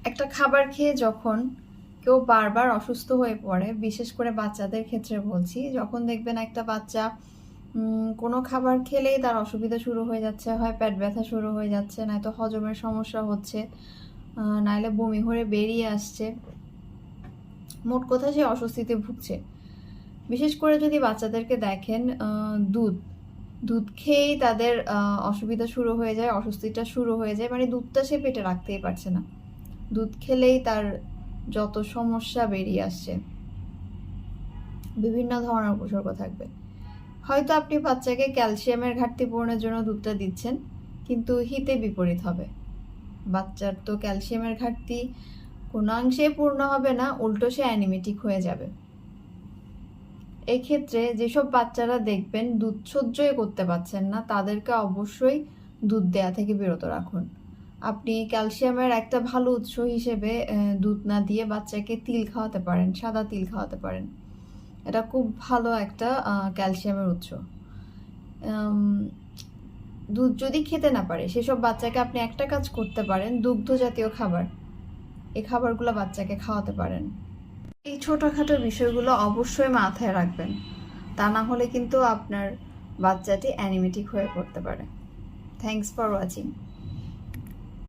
একটা খাবার খেয়ে যখন কেউ বারবার অসুস্থ হয়ে পড়ে, বিশেষ করে বাচ্চাদের ক্ষেত্রে বলছি, যখন দেখবেন একটা বাচ্চা কোনো খাবার খেলেই তার অসুবিধা শুরু হয়ে যাচ্ছে, হয় পেট ব্যথা শুরু হয়ে যাচ্ছে, নয়তো হজমের সমস্যা হচ্ছে, নাইলে বমি হয়ে বেরিয়ে আসছে, মোট কথা সে অস্বস্তিতে ভুগছে। বিশেষ করে যদি বাচ্চাদেরকে দেখেন, দুধ দুধ খেয়েই তাদের অসুবিধা শুরু হয়ে যায়, অস্বস্তিটা শুরু হয়ে যায়, মানে দুধটা সে পেটে রাখতেই পারছে না, দুধ খেলেই তার যত সমস্যা বেরিয়ে আসছে, বিভিন্ন ধরনের উপসর্গ থাকবে। হয়তো আপনি বাচ্চাকে ক্যালসিয়ামের ঘাটতি পূরণের জন্য দুধটা দিচ্ছেন, কিন্তু হিতে বিপরীত হবে। বাচ্চার তো ক্যালসিয়ামের ঘাটতি কোনাংশে পূর্ণ হবে না, উল্টো সে অ্যানিমেটিক হয়ে যাবে। এই ক্ষেত্রে যেসব বাচ্চারা দেখবেন দুধ সহ্যই করতে পারছেন না, তাদেরকে অবশ্যই দুধ দেয়া থেকে বিরত রাখুন। আপনি ক্যালসিয়ামের একটা ভালো উৎস হিসেবে দুধ না দিয়ে বাচ্চাকে তিল খাওয়াতে পারেন, সাদা তিল খাওয়াতে পারেন। এটা খুব ভালো একটা ক্যালসিয়ামের উৎস। দুধ যদি খেতে না পারে সেসব বাচ্চাকে আপনি একটা কাজ করতে পারেন, দুগ্ধ জাতীয় খাবার, এই খাবারগুলো বাচ্চাকে খাওয়াতে পারেন। এই ছোটোখাটো বিষয়গুলো অবশ্যই মাথায় রাখবেন, তা না হলে কিন্তু আপনার বাচ্চাটি অ্যানিমেটিক হয়ে পড়তে পারে। Thanks for watching.